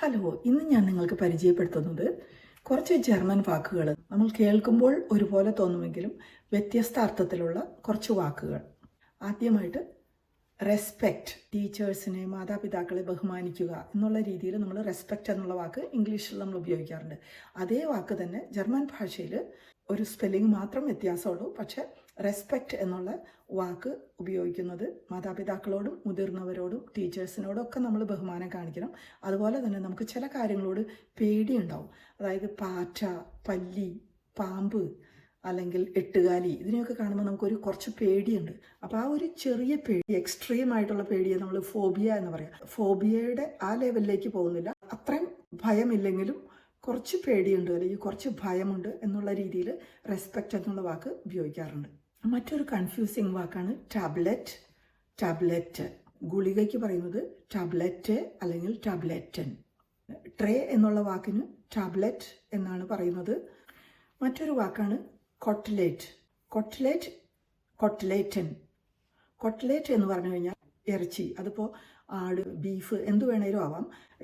Hello, ഇന്ന് ഞാൻ നിങ്ങൾക്ക് പരിചയപ്പെടുത്തുന്നത് കുറച്ച് ജർമ്മൻ വാക്കുകൾ. നമ്മൾ കേൾക്കുമ്പോൾ ഒരുപോലെ തോന്നുമെങ്കിലും വ്യത്യസ്ത അർത്ഥത്തിലുള്ള കുറച്ച് വാക്കുകൾ. ആദ്യമായിട്ട് റെസ്പെക്റ്റ്, ടീച്ചേഴ്സിനെ, മാതാപിതാക്കളെ ബഹുമാനിക്കുക എന്നുള്ള രീതിയിൽ നമ്മൾ റെസ്പെക്റ്റ് എന്നുള്ള വാക്ക് ഇംഗ്ലീഷിൽ നമ്മൾ ഉപയോഗിക്കാറുണ്ട്. അതേ വാക്ക് തന്നെ ജർമ്മൻ ഭാഷയിൽ ഒരു സ്പെല്ലിംഗ് മാത്രം വ്യത്യാസമുള്ളൂ. പക്ഷേ റെസ്പെക്റ്റ് എന്നുള്ള വാക്ക് ഉപയോഗിക്കുന്നത് മാതാപിതാക്കളോടും മുതിർന്നവരോടും ടീച്ചേഴ്സിനോടും ഒക്കെ നമ്മൾ ബഹുമാനം കാണിക്കണം. അതുപോലെ തന്നെ നമുക്ക് ചില കാര്യങ്ങളോട് പേടിയുണ്ടാവും. അതായത് പാറ്റ, പല്ലി, പാമ്പ് അല്ലെങ്കിൽ എട്ടുകാലി, ഇതിനെയൊക്കെ കാണുമ്പോൾ നമുക്കൊരു കുറച്ച് പേടിയുണ്ട്. അപ്പോൾ ആ ഒരു ചെറിയ പേടി, എക്സ്ട്രീം ആയിട്ടുള്ള പേടിയെ നമ്മൾ ഫോബിയ എന്ന് പറയാം. ഫോബിയയുടെ ആ ലെവലിലേക്ക് പോകുന്നില്ല, അത്രയും ഭയമില്ലെങ്കിലും കുറച്ച് പേടിയുണ്ട് അല്ലെങ്കിൽ കുറച്ച് ഭയമുണ്ട് എന്നുള്ള രീതിയിൽ റെസ്പെക്റ്റ് എന്നുള്ള വാക്ക് ഉപയോഗിക്കാറുണ്ട്. മറ്റൊരു കൺഫ്യൂസിങ് വാക്കാണ് ടാബ്ലറ്റ്. ടാബ്ലറ്റ് ഗുളികയ്ക്ക് പറയുന്നത് ടാബ്ലറ്റ് അല്ലെങ്കിൽ ടാബ്ലറ്റൻ. ട്രേ എന്നുള്ള വാക്കിന് ടാബ്ലറ്റ് എന്നാണ് പറയുന്നത്. മറ്റൊരു വാക്കാണ് കൊട്ട്ലേറ്റ്. കൊട്ട്ലേറ്റ്, കൊട്ട്ലേറ്റൻ. കൊട്ട്ലേറ്റ് എന്ന് പറഞ്ഞു കഴിഞ്ഞാൽ ഇറച്ചി, അതിപ്പോൾ ആട്, ബീഫ്, എന്ത് വേണേലും ആവാം.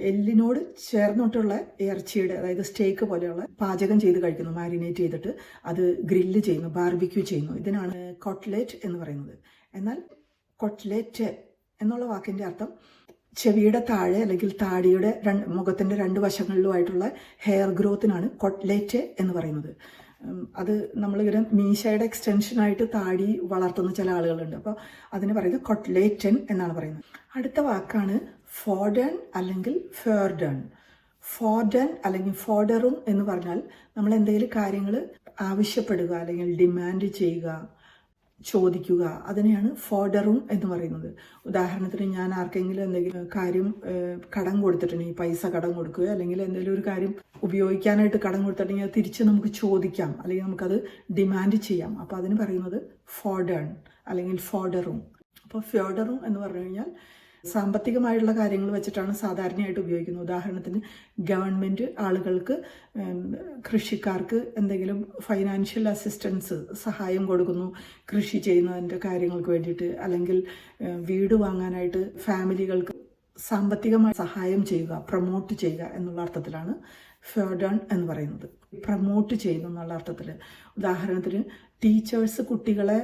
എല്ലിനോട് ചേർന്നിട്ടുള്ള ഇറച്ചിയുടെ, അതായത് സ്റ്റേക്ക് പോലെയുള്ള പാചകം ചെയ്ത് കഴിക്കുന്നു, മാരിനേറ്റ് ചെയ്തിട്ട് അത് ഗ്രില്ല് ചെയ്യുന്നു, ബാർബിക്യൂ ചെയ്യുന്നു. ഇതിനാണ് കൊട്ട്ലേറ്റ് എന്ന് പറയുന്നത്. എന്നാൽ കൊട്ട്ലേറ്റ് എന്നുള്ള വാക്കിൻ്റെ അർത്ഥം ചെവിയുടെ താഴെ അല്ലെങ്കിൽ താടിയുടെ മുഖത്തിൻ്റെ രണ്ട് വശങ്ങളിലുമായിട്ടുള്ള ഹെയർ ഗ്രോത്തിനാണ് കൊട്ട്ലേറ്റ് എന്ന് പറയുന്നത്. അത് നമ്മളിങ്ങനെ മീശയുടെ എക്സ്റ്റൻഷനായിട്ട് താടി വളർത്തുന്ന ചില ആളുകളുണ്ട്. അപ്പോൾ അതിന് പറയുന്നത് കൊട്ട്ലേറ്റൻ എന്നാണ് പറയുന്നത്. അടുത്ത വാക്കാണ് ഫോഡൺ അല്ലെങ്കിൽ ഫേർഡൺ. ഫോഡൺ അല്ലെങ്കിൽ ഫോഡറും എന്ന് പറഞ്ഞാൽ നമ്മൾ എന്തെങ്കിലും കാര്യങ്ങൾ ആവശ്യപ്പെടുക അല്ലെങ്കിൽ ഡിമാൻഡ് ചെയ്യുക, ചോദിക്കുക, അതിനെയാണ് ഫോഡറും എന്ന് പറയുന്നത്. ഉദാഹരണത്തിന് ഞാൻ ആർക്കെങ്കിലും എന്തെങ്കിലും കാര്യം കടം കൊടുത്തിട്ടുണ്ടെങ്കിൽ, പൈസ കടം കൊടുക്കുകയോ അല്ലെങ്കിൽ എന്തെങ്കിലും ഒരു കാര്യം ഉപയോഗിക്കാനായിട്ട് കടം കൊടുത്തിട്ടുണ്ടെങ്കിൽ അത് തിരിച്ച് നമുക്ക് ചോദിക്കാം അല്ലെങ്കിൽ നമുക്കത് ഡിമാൻഡ് ചെയ്യാം. അപ്പോൾ അതിന് പറയുന്നത് ഫോഡൺ അല്ലെങ്കിൽ ഫോഡറും. അപ്പോൾ ഫോഡറും എന്ന് പറഞ്ഞു കഴിഞ്ഞാൽ സാമ്പത്തികമായിട്ടുള്ള കാര്യങ്ങൾ വെച്ചിട്ടാണ് സാധാരണയായിട്ട് ഉപയോഗിക്കുന്നത്. ഉദാഹരണത്തിന് ഗവൺമെൻറ് ആളുകൾക്ക്, കൃഷിക്കാർക്ക് എന്തെങ്കിലും ഫൈനാൻഷ്യൽ അസിസ്റ്റൻസ്, സഹായം കൊടുക്കുന്നു കൃഷി ചെയ്യുന്നതിൻ്റെ കാര്യങ്ങൾക്ക് വേണ്ടിയിട്ട്, അല്ലെങ്കിൽ വീട് വാങ്ങാനായിട്ട് ഫാമിലികൾക്ക് സാമ്പത്തികമായി സഹായം ചെയ്യുക, പ്രൊമോട്ട് ചെയ്യുക എന്നുള്ള അർത്ഥത്തിലാണ് ഫേർഡൺ എന്ന് പറയുന്നത്. പ്രൊമോട്ട് ചെയ്യുന്നു എന്നുള്ള അർത്ഥത്തിൽ. ഉദാഹരണത്തിന് ടീച്ചേഴ്സ് കുട്ടികളെ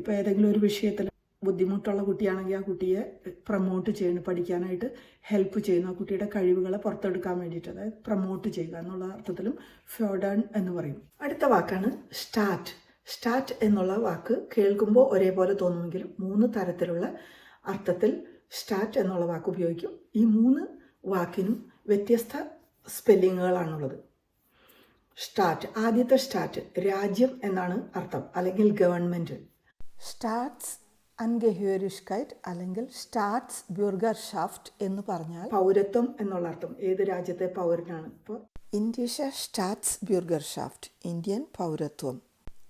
ഇപ്പോൾ ഏതെങ്കിലും ഒരു വിഷയത്തിൽ ബുദ്ധിമുട്ടുള്ള കുട്ടിയാണെങ്കിൽ ആ കുട്ടിയെ പ്രൊമോട്ട് ചെയ്യുന്നു, പഠിക്കാനായിട്ട് ഹെൽപ്പ് ചെയ്യുന്നു, ആ കുട്ടിയുടെ കഴിവുകളെ പുറത്തെടുക്കാൻ വേണ്ടിയിട്ട്, അതായത് പ്രൊമോട്ട് ചെയ്യുക എന്നുള്ള അർത്ഥത്തിലും ഫേർഡൺ എന്ന് പറയും. അടുത്ത വാക്കാണ് സ്റ്റാർട്ട്. സ്റ്റാർട്ട് എന്നുള്ള വാക്ക് കേൾക്കുമ്പോൾ ഒരേപോലെ തോന്നുമെങ്കിലും 3 തരത്തിലുള്ള അർത്ഥത്തിൽ സ്റ്റാർട്ട് എന്നുള്ള വാക്ക് ഉപയോഗിക്കും. ഈ 3 വാക്കിനും വ്യത്യസ്ത സ്പെല്ലിങ്ങുകളാണുള്ളത്. സ്റ്റാർട്ട്, ആദ്യത്തെ സ്റ്റാർട്ട് രാജ്യം എന്നാണ് അർത്ഥം അല്ലെങ്കിൽ ഗവൺമെൻറ്. സ്റ്റാറ്റ്സ് അൻഗഹേറിഷ്കൈറ്റ് അല്ലെങ്കിൽ സ്റ്റാറ്റ്സ് ബുർഗർഷാഫ്റ്റ് എന്ന് പറഞ്ഞാൽ പൗരത്വം എന്നുള്ള അർത്ഥം. ഏത് രാജ്യത്തെ പൗരനാണ്. ഇപ്പോൾ ഇൻഡിഷ സ്റ്റാറ്റ്സ് ബുർഗർഷാഫ്റ്റ്, ഇന്ത്യൻ പൗരത്വം.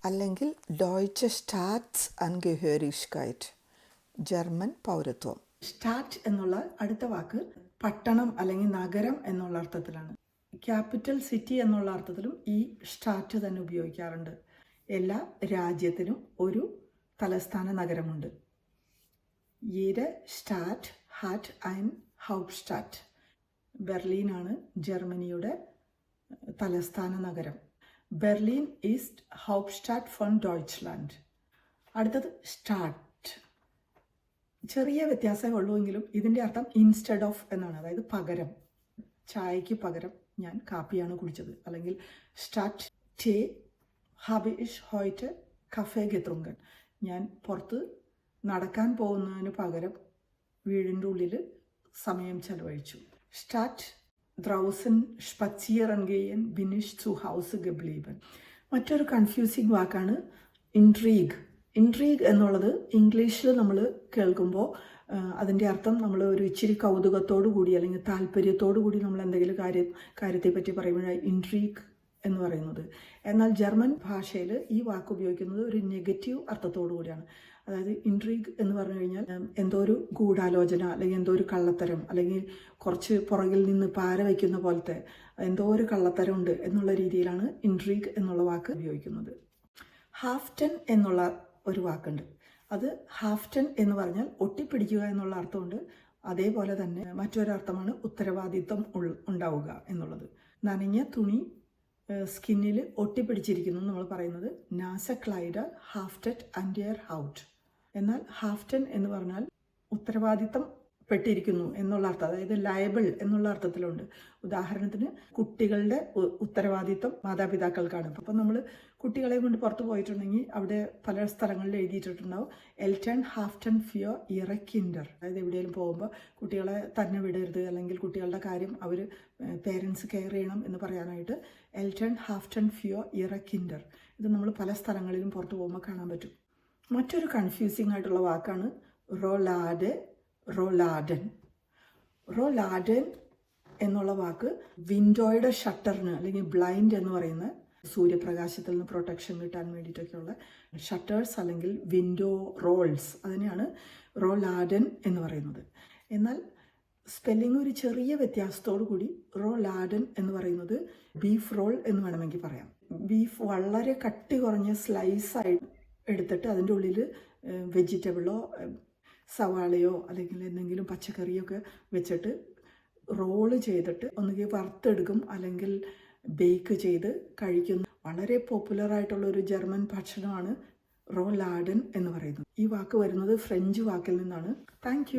അല്ലെങ്കിൽ ഡോയ്ച്ച സ്റ്റാറ്റ്സ് അൻഗഹേറിഷ്കൈറ്റ്, ജർമ്മൻ പൗരത്വം. സ്റ്റാറ്റ് എന്നുള്ള അടുത്ത വാക്ക് പട്ടണം അല്ലെങ്കിൽ നഗരം എന്നുള്ള അർത്ഥത്തിലാണ്. ക്യാപിറ്റൽ സിറ്റി എന്നുള്ള അർത്ഥത്തിലും ഈ സ്റ്റാറ്റ് തന്നെ ഉപയോഗിക്കാറുണ്ട്. എല്ലാ രാജ്യത്തിനും ഒരു തലസ്ഥാന നഗരമുണ്ട്. jede Stadt hat ein Hauptstadt. ബെർലിനാണ് ജർമ്മനിയുടെ തലസ്ഥാന നഗരം. ബെർലിൻ ഈസ്റ്റ് ഹൗപ്റ്റ്സ്റ്റാഡ് ഫോൺ ഡോയ്ച്ച്ലാൻഡ്. അടുത്തത് സ്റ്റാർട്ട്. ചെറിയ വ്യത്യാസമേ ഉള്ളൂവെങ്കിലും ഇതിൻ്റെ അർത്ഥം ഇൻസ്റ്റെഡ് ഓഫ് എന്നാണ്, അതായത് പകരം. ചായയ്ക്ക് പകരം ഞാൻ കാപ്പിയാണ് കുടിച്ചത്. അല്ലെങ്കിൽ സ്റ്റാർട്ട് ടേ habe ich heute Kaffee getrunken. ഞാൻ പുറത്ത് നടക്കാൻ പോകുന്നതിന് പകരം വീടിൻ്റെ ഉള്ളിൽ സമയം ചെലവഴിച്ചു. Start draußen spazieren gehen bin ich zu Hause geblieben. മറ്റൊരു കൺഫ്യൂസിങ് വാക്കാണ് ഇൻട്രീഗ്. ഇൻട്രീഗ് എന്നുള്ളത് ഇംഗ്ലീഷിൽ നമ്മൾ കേൾക്കുമ്പോൾ അതിൻ്റെ അർത്ഥം നമ്മൾ ഒരു ഇച്ചിരി കൗതുകത്തോടു കൂടി അല്ലെങ്കിൽ താല്പര്യത്തോടു കൂടി നമ്മൾ എന്തെങ്കിലും കാര്യത്തെപ്പറ്റി പറയുമ്പോഴാണ് ഇൻട്രീഗ് എന്ന് പറയുന്നത്. എന്നാൽ ജർമ്മൻ ഭാഷയിൽ ഈ വാക്ക് ഉപയോഗിക്കുന്നത് ഒരു നെഗറ്റീവ് അർത്ഥത്തോടു കൂടിയാണ്. അതായത് ഇൻട്രീഗ് എന്ന് പറഞ്ഞു കഴിഞ്ഞാൽ എന്തോ ഒരു ഗൂഢാലോചന അല്ലെങ്കിൽ എന്തോ ഒരു കള്ളത്തരം അല്ലെങ്കിൽ കുറച്ച് പുറകിൽ നിന്ന് പാര വയ്ക്കുന്ന പോലത്തെ എന്തോ ഒരു കള്ളത്തരം ഉണ്ട് എന്നുള്ള രീതിയിലാണ് ഇൻട്രീഗ് എന്നുള്ള വാക്ക് ഉപയോഗിക്കുന്നത്. ഹാഫ്റ്റൻ എന്നുള്ള ഒരു വാക്കുണ്ട്. അത് ഹാഫ്റ്റൻ എന്ന് പറഞ്ഞാൽ ഒട്ടിപ്പിടിക്കുക എന്നുള്ള അർത്ഥമുണ്ട്. അതേപോലെ തന്നെ മറ്റൊരർത്ഥമാണ് ഉത്തരവാദിത്വം ഉണ്ടാവുക എന്നുള്ളത്. നനഞ്ഞ തുണി സ്കിന്നിൽ ഒട്ടിപ്പിടിച്ചിരിക്കുന്നു നമ്മൾ പറയുന്നത് നാസ ക്ലൈഡ ഹാഫ്റ്ററ്റ് അൻഡിയർ ഹൗട്ട്. എന്നാൽ ഹാഫ്റ്റൻ എന്ന് പറഞ്ഞാൽ ഉത്തരവാദിത്തം പെട്ടിരിക്കുന്നു എന്നുള്ള അർത്ഥം, അതായത് ലയബിൾ എന്നുള്ള അർത്ഥത്തിലുണ്ട്. ഉദാഹരണത്തിന് കുട്ടികളുടെ ഉത്തരവാദിത്തം മാതാപിതാക്കൾക്കാണ്. അപ്പം നമ്മൾ കുട്ടികളെ കൊണ്ട് പുറത്ത് പോയിട്ടുണ്ടെങ്കിൽ അവിടെ പല സ്ഥലങ്ങളിൽ എഴുതിയിട്ടുണ്ടാവും എൽറ്റൺ ഹാഫ്റ്റൺ ഫിയർ ഇറ കിൻഡർ. അതായത് എവിടെയെങ്കിലും പോകുമ്പോൾ കുട്ടികളെ തന്നെ വിടരുത്, അല്ലെങ്കിൽ കുട്ടികളുടെ കാര്യം അവർ പേരൻസ് കെയർ ചെയ്യണം എന്ന് പറയാനായിട്ട് എൽറ്റൺ ഹാഫ്റ്റൺ ഫിയർ ഇറ കിൻഡർ. ഇത് നമ്മൾ പല സ്ഥലങ്ങളിലും പുറത്ത് പോകുമ്പോൾ കാണാൻ പറ്റും. മറ്റൊരു കൺഫ്യൂസിംഗ് ആയിട്ടുള്ള വാക്കാണ് റോലാഡൻ. റോലാഡൻ എന്നുള്ള വാക്ക് വിൻഡോയുടെ ഷട്ടറിന് അല്ലെങ്കിൽ ബ്ലൈൻഡ് എന്ന് പറയുന്ന സൂര്യപ്രകാശത്തിൽ നിന്ന് പ്രൊട്ടക്ഷൻ കിട്ടാൻ വേണ്ടിയിട്ടൊക്കെയുള്ള ഷട്ടേഴ്സ് അല്ലെങ്കിൽ വിൻഡോ റോൾസ്, അതിനെയാണ് റോലാഡൻ എന്ന് പറയുന്നത്. എന്നാൽ സ്പെല്ലിംഗ് ഒരു ചെറിയ വ്യത്യാസത്തോടു കൂടി റോലാഡൻ എന്ന് പറയുന്നത് ബീഫ് റോൾ എന്ന് വേണമെങ്കിൽ പറയാം. ബീഫ് വളരെ കട്ടി കുറഞ്ഞ സ്ലൈസായിട്ട് എടുത്തിട്ട് അതിൻ്റെ ഉള്ളിൽ വെജിറ്റബിളോ സവാളയോ അല്ലെങ്കിൽ എന്തെങ്കിലും പച്ചക്കറിയോ ഒക്കെ വെച്ചിട്ട് റോള് ചെയ്തിട്ട് ഒന്നുകിൽ വറുത്തെടുക്കും അല്ലെങ്കിൽ ബേക്ക് ചെയ്ത് കഴിക്കുന്ന വളരെ പോപ്പുലറായിട്ടുള്ള ഒരു ജർമ്മൻ ഭക്ഷണമാണ് റോലാഡൻ എന്ന് പറയുന്നത്. ഈ വാക്ക് വരുന്നത് ഫ്രഞ്ച് വാക്കിൽ നിന്നാണ്. താങ്ക്